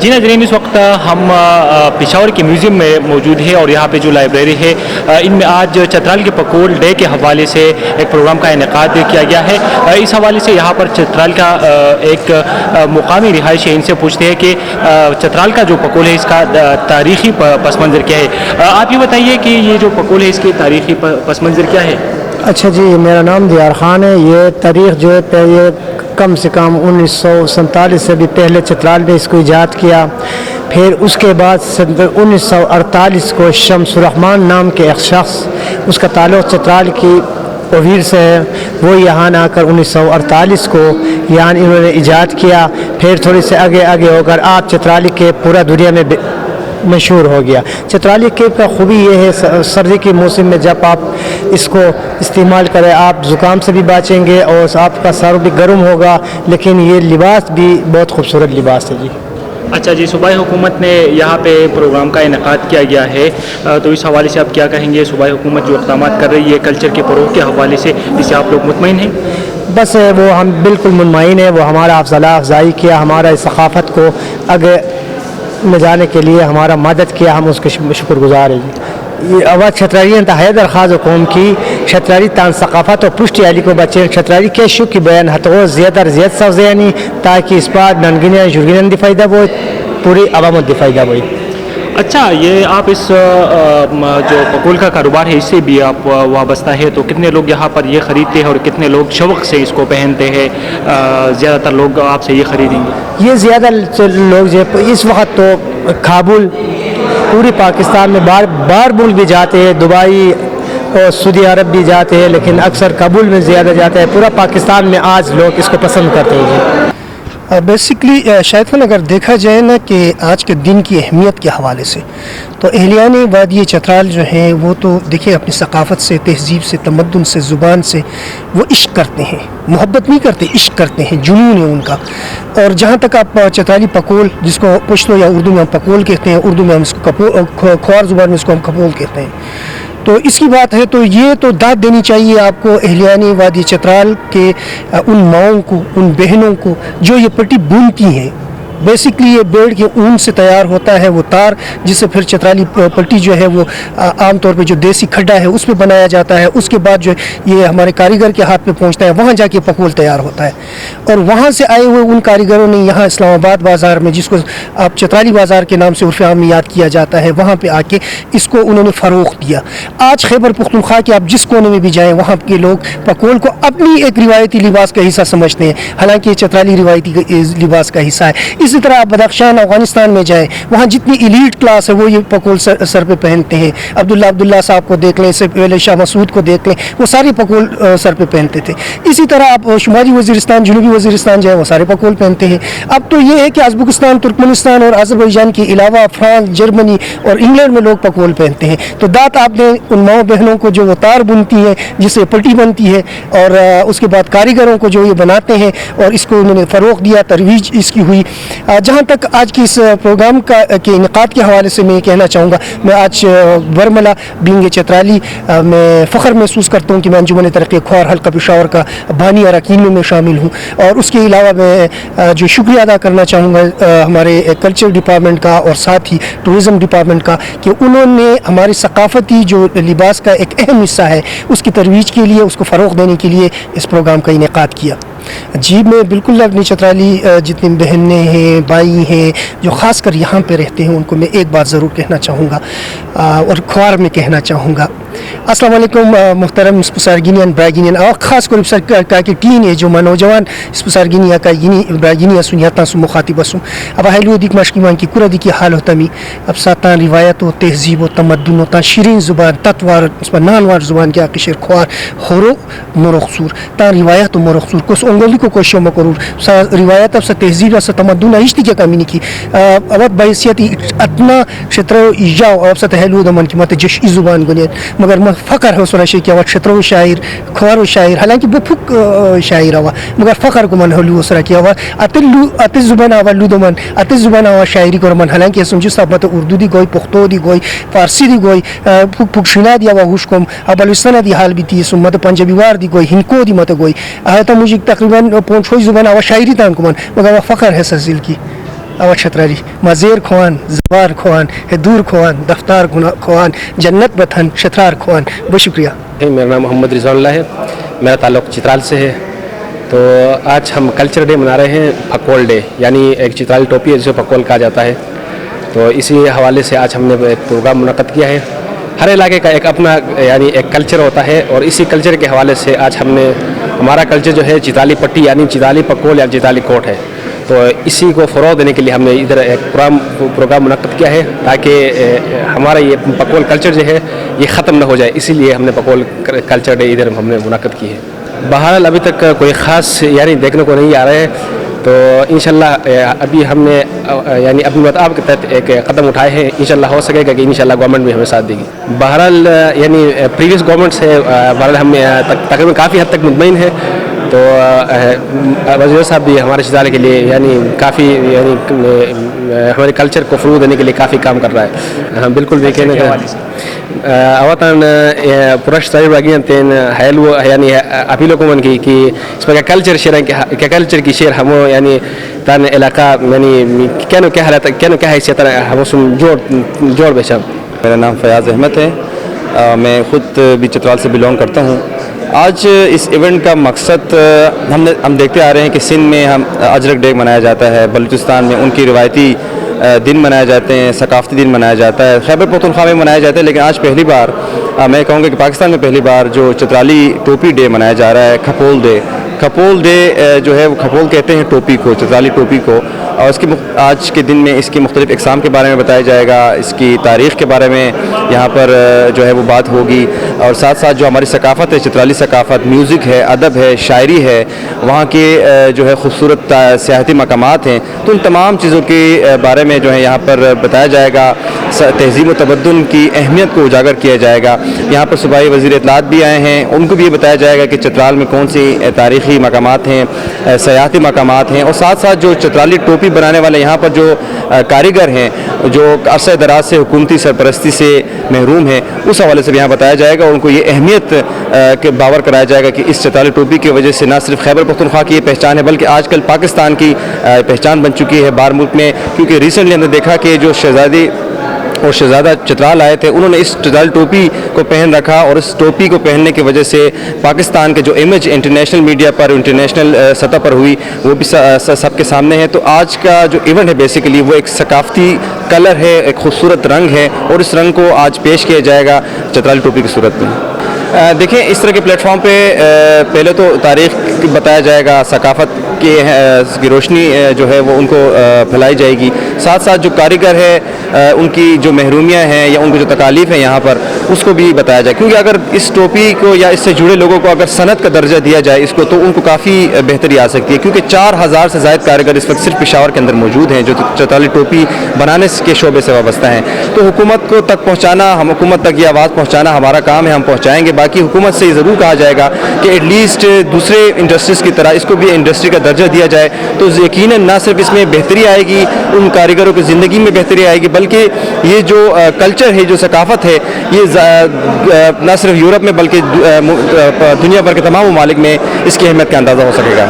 جی ناظرین، اس وقت ہم پشاور کے میوزیم میں موجود ہے اور یہاں پہ جو لائبریری ہے ان میں آج چترال کے پکول ڈے کے حوالے سے ایک پروگرام کا انعقاد کیا گیا ہے۔ اس حوالے سے یہاں پر چترال کا ایک مقامی رہائش ہے، ان سے پوچھتے ہیں کہ چترال کا جو پکول ہے اس کا تاریخی پس منظر کیا ہے۔ آپ یہ بتائیے کہ یہ جو پکول ہے اس کی تاریخی پس منظر کیا ہے؟ اچھا جی، میرا نام دیار خان ہے۔ یہ تاریخ جو ہے یہ کم سے کم 1947 سے بھی پہلے چترال میں اس کو ایجاد کیا۔ پھر اس کے بعد 1948 کو شمس الرحمن نام کے ایک شخص، اس کا تعلق چترال کی اویر سے ہے، وہ یہاں آ کر 1948 کو یہاں انہوں نے ایجاد کیا۔ پھر تھوڑی سے آگے ہو کر آپ چترالی کے پورا دنیا میں مشہور ہو گیا۔ چترالی کیک کا خوبی یہ ہے، سردی کے موسم میں جب آپ اس کو استعمال کریں آپ زکام سے بھی بچیں گے اور آپ کا سر بھی گرم ہوگا، لیکن یہ لباس بھی بہت خوبصورت لباس ہے جی۔ اچھا جی، صوبائی حکومت نے یہاں پہ پروگرام کا انعقاد کیا گیا ہے، تو اس حوالے سے آپ کیا کہیں گے؟ صوبائی حکومت جو اقدامات کر رہی ہے کلچر کے فروغ کے حوالے سے، اس سے آپ لوگ مطمئن ہیں؟ بس وہ ہم بالکل مطمئن ہیں، وہ ہمارا افضائی کیا، ہمارا ثقافت کو آگے لے جانے کے لیے ہمارا مدد کیا، ہم اس کے شکر گزار ہیں جی۔ یہ آواز چھترالی انتہائی درخواست قوم کی چھترالی تان ثقافت اور پشتی علی کو بچے چھترالی کے شو کی بیان ہتھو زیادہ سوزیانی تاکہ اس بار ننگینیا جرگینن دی فائدہ وہ پوری عوامت دی فائدہ ہوئی۔ اچھا، یہ آپ اس جو پکول کا کاروبار ہے اس سے بھی آپ وابستہ ہے، تو کتنے لوگ یہاں پر یہ خریدتے ہیں اور کتنے لوگ شوق سے اس کو پہنتے ہیں؟ زیادہ تر لوگ آپ سے یہ خریدیں گے؟ یہ زیادہ لوگ جو اس وقت تو کابل پوری پاکستان میں بار ملک بھی جاتے ہیں، دبئی اور سعودی عرب بھی جاتے ہیں، لیکن اکثر کابل میں زیادہ جاتے ہیں۔ پورا پاکستان میں آج لوگ اس کو پسند کرتے ہیں۔ بیسکلی شاید اگر دیکھا جائے نا کہ آج کے دن کی اہمیت کے حوالے سے تو اہلیان وادی چترال جو ہیں وہ تو دیکھیں اپنی ثقافت سے، تہذیب سے، تمدن سے، زبان سے وہ عشق کرتے ہیں، محبت نہیں کرتے، عشق کرتے ہیں، جنون ہے ان کا۔ اور جہاں تک آپ چترالی پکول جس کو پشتو یا اردو میں ہم پکول کہتے ہیں، اردو میں ہم اس کو کھوار زبان میں اس کو ہم کپول کہتے ہیں، تو اس کی بات ہے تو یہ تو داد دینی چاہیے آپ کو اہلیان وادی چترال کے ان ماؤں کو، ان بہنوں کو جو یہ پٹی بنتی ہیں۔ بیسکلی یہ بیڑ کے اون سے تیار ہوتا ہے وہ تار، جس سے پھر چترالی پٹی جو ہے وہ عام طور پہ جو دیسی کھڈا ہے اس پہ بنایا جاتا ہے۔ اس کے بعد جو یہ ہمارے کاریگر کے ہاتھ میں پہنچتا ہے، وہاں جا کے پکول تیار ہوتا ہے، اور وہاں سے آئے ہوئے ان کاریگروں نے یہاں اسلام آباد بازار میں، جس کو آپ چترالی بازار کے نام سے عرف عام میں یاد کیا جاتا ہے، وہاں پہ آ کے اس کو انہوں نے فروغ دیا۔ آج خیبر پختونخوا کے آپ جس کونے میں بھی جائیں وہاں کے لوگ پکول کو اپنی ایک روایتی لباس کا حصہ سمجھتے ہیں، حالانکہ یہ چترالی روایتی لباس کا حصہ ہے۔ اسی طرح آپ بدخشان افغانستان میں جائیں، وہاں جتنی ایلیٹ کلاس ہے وہ یہ پکول سر پہ پہنتے ہیں۔ عبداللہ صاحب کو دیکھ لیں، اس سے پہلے شاہ مسعود کو دیکھ لیں، وہ سارے پکول سر پہ پہنتے تھے۔ اسی طرح آپ شمالی وزیرستان، جنوبی وزیرستان جائیں، وہ سارے پکول پہنتے ہیں۔ اب تو یہ ہے کہ ازبکستان، ترکمنستان اور آذربائیجان کے علاوہ فرانس، جرمنی اور انگلینڈ میں لوگ پکول پہنتے ہیں۔ تو دات آپ نے ان ماؤں بہنوں کو جو وہ تار بنتی ہے جس سے پٹی بنتی ہے، اور اس کے بعد کاریگروں کو جو یہ بناتے ہیں، اور اس کو انہوں نے فروغ دیا، ترویج اس کی ہوئی۔ جہاں تک آج کی اس پروگرام کے انعقاد کے حوالے سے میں کہنا چاہوں گا، میں آج ورملا بینگ چترالی میں فخر محسوس کرتا ہوں کہ میں انجمن ترقی کھوار حلقہ پشاور کا بانی اراکین میں شامل ہوں، اور اس کے علاوہ میں جو شکریہ ادا کرنا چاہوں گا ہمارے کلچر ڈپارٹمنٹ کا اور ساتھ ہی ٹورزم ڈپارٹمنٹ کا، کہ انہوں نے ہماری ثقافتی جو لباس کا ایک اہم حصہ ہے اس کی ترویج کے لیے، اس کو فروغ دینے کے لیے اس پروگرام کا انعقاد کیا۔ جی میں بالکل اپنی چترالی جتنی بہنیں ہیں، بھائی ہیں جو خاص کر یہاں پہ رہتے ہیں، ان کو میں ایک بات ضرور کہنا چاہوں گا اور کھوار میں کہنا چاہوں گا۔ السلام علیکم محترم سپسارگینیان براگینیان، اور خاص کر کا کہ ٹین ہے جو نوجوان سپسارگینیا کا براگینیا سنیاتا سو مخاطب سوں اب ہیلو دیک مشکیمان کی کورا دی کی حال ہوتا می اب ساتان روایت و تہذیب و تمدن و تا شیرین زبان تتوار اس پر نانوار زبان کے آقی شیر کھوار خورو مرخصور تا روایت و مرخصور کس انگلی کو کوشش مکرور روایت اب سے تہذیب اب سے تمدن ایشتی کیا کمی نہیں کی اب بحیثیتی اتنا شطرو ایجاو اب سے تہلو دمن کی مت جش ای زبان گنید مگر فخر ہے اس رشی کیا وقت شطرو شاعر کھوارو شاعر حالانکہ وہ پھک شاعر ہوا مگر فخر کو من ہلو اس رکھیا ہوا اتل زبان آوا لودو من اتل زبان آوا شاعری کو من حالانکہ سمجھو صاحب مت اردو دی گوئی پختو دی گوئی فارسی دی گوئی پھک شنا دیا وا ہوش کم بلوچستان دی حال بھی تھی سمت پنجابی وار دی گوئی ہندکو دی مت گوئی آتا مجھے تقریباً 5-6 زبان آوا شاعری تان کو من مگر وہ فخر ہے سزل کی اوا چترالی مزیر خوان زوار خوان دور خوان دفتار خوان جنت بتھن شترار خوان. بہت شکریہ. میرا نام محمد رضوان اللہ ہے. میرا تعلق چترال سے ہے. تو آج ہم کلچر ڈے منا رہے ہیں, پھکول ڈے, یعنی ایک چترالی ٹوپی ہے جسے پھکول کہا جاتا ہے. تو اسی حوالے سے آج ہم نے ایک پروگرام منعقد کیا ہے. ہر علاقے کا ایک اپنا یعنی ایک کلچر ہوتا ہے, اور اسی کلچر کے حوالے سے آج ہم نے ہمارا کلچر جو ہے چترالی پٹی یعنی چترالی پھکول یا چترالی کوٹ ہے. تو اسی کو فروغ دینے کے لیے ہم نے ادھر ایک پروگرام منعقد کیا ہے تاکہ ہمارا یہ پھکول کلچر جو ہے یہ ختم نہ ہو جائے. اسی لیے ہم نے پھکول کلچر ڈے ادھر ہم نے منعقد کی ہے. بہرحال ابھی تک کوئی خاص یعنی دیکھنے کو نہیں آ رہے ہیں. تو انشاءاللہ ابھی ہم نے یعنی اپنی مطاب کے تحت ایک قدم اٹھائے ہیں. انشاءاللہ ہو سکے گا کہ انشاءاللہ گورنمنٹ بھی ہمیں ساتھ دے گی. بہرحال یعنی پریویس گورنمنٹ سے بہرحال ہم تقریباً کافی حد تک مطمئن ہے. تو وزیر صاحب بھی ہمارے شہزادے کے لیے یعنی کافی یعنی ہمارے کلچر کو فروغ دینے کے لیے کافی کام کر رہا ہے. ہم بالکل بھی کہنے کا اوتان پرش صاحب اگین تین ہیلو یعنی اپیل کو من کی کہ اس پر کلچر شیئر کیا کلچر کی شیئر ہم یعنی تان علاقہ یعنی کیا حالت کیا حیثیت ہم سن جوڑ بیچا. میرا نام فیاض احمد ہے. میں خود بھی چترال سے بلونگ کرتا ہوں. آج اس ایونٹ کا مقصد ہم دیکھتے آ رہے ہیں کہ سندھ میں ہم اجرک ڈے منایا جاتا ہے, بلوچستان میں ان کی روایتی دن منائے جاتے ہیں, ثقافتی دن منایا جاتا ہے, خیبر پختونخوا میں منایا جاتا ہے. لیکن آج پہلی بار میں کہوں گا کہ پاکستان میں پہلی بار جو چترالی ٹوپی ڈے منایا جا رہا ہے, کھپول ڈے. کھپول ڈے جو ہے وہ کھپول کہتے ہیں ٹوپی کو, چترالی ٹوپی کو. اور اس کی آج کے دن میں اس کی مختلف اقسام کے بارے میں بتایا جائے گا, اس کی تاریخ کے بارے میں یہاں پر جو ہے وہ بات ہوگی. اور ساتھ ساتھ جو ہماری ثقافت ہے, چترالی ثقافت, میوزک ہے, ادب ہے, شاعری ہے, وہاں کے جو ہے خوبصورت سیاحتی مقامات ہیں, تو ان تمام چیزوں کے بارے میں جو ہے یہاں پر بتایا جائے گا. تہذیب و تمدن کی اہمیت کو اجاگر کیا جائے گا. یہاں پر صوبائی وزیر اطلاعات بھی آئے ہیں, ان کو بھی یہ بتایا جائے گا کہ چترال میں کون سی تاریخی مقامات ہیں, سیاحتی مقامات ہیں. اور ساتھ ساتھ جو چترالی ٹوپی بنانے والے یہاں پر جو کاریگر ہیں جو عرصہ دراز سے حکومتی سرپرستی سے محروم ہیں, اس حوالے سے بھی یہاں بتایا جائے گا. اور ان کو یہ اہمیت کے باور کرایا جائے گا کہ اس چترالی ٹوپی کی وجہ سے نہ صرف خیبر پختونخوا کی یہ پہچان ہے بلکہ آج کل پاکستان کی پہچان بن چکی ہے بار ملک میں. کیونکہ ریسنٹلی ہم نے دیکھا کہ جو شہزادی اور شہزادہ چترال آئے تھے, انہوں نے اس چترالی ٹوپی کو پہن رکھا, اور اس ٹوپی کو پہننے کی وجہ سے پاکستان کے جو امیج انٹرنیشنل میڈیا پر, انٹرنیشنل سطح پر ہوئی, وہ بھی سب کے سامنے ہے. تو آج کا جو ایونٹ ہے بیسیکلی وہ ایک ثقافتی کلر ہے, ایک خوبصورت رنگ ہے, اور اس رنگ کو آج پیش کیا جائے گا چترالی ٹوپی کی صورت میں. دیکھیں اس طرح کے پلیٹ فارم پہ پہلے تو تاریخ بتایا جائے گا, ثقافت کی روشنی جو ہے وہ ان کو پھیلائی جائے گی. ساتھ ساتھ جو کاریگر ہے ان کی جو محرومیاں ہیں یا ان کی جو تکالیف ہیں یہاں پر, اس کو بھی بتایا جائے. کیونکہ اگر اس ٹوپی کو یا اس سے جڑے لوگوں کو اگر صنعت کا درجہ دیا جائے اس کو, تو ان کو کافی بہتری آ سکتی ہے. کیونکہ 4000 سے زائد کاریگر اس وقت صرف پشاور کے اندر موجود ہیں جو چترالی ٹوپی بنانے کے شعبے سے وابستہ ہیں. تو حکومت کو تک پہنچانا, ہم حکومت تک یہ آواز پہنچانا ہمارا کام ہے, ہم پہنچائیں گے. باقی حکومت سے یہ ضرور کہا جائے گا کہ ایٹ لیسٹ دوسرے انڈسٹریز کی طرح اس کو بھی انڈسٹری کا درجہ دیا جائے, تو یقیناً نہ صرف اس میں بہتری آئے گی, ان کاریگروں کی زندگی میں بہتری آئے گی, بلکہ یہ جو کلچر ہے, جو ثقافت ہے, یہ نہ صرف یورپ میں بلکہ دنیا بھر کے تمام ممالک میں اس کی اہمیت کا اندازہ ہو سکے گا.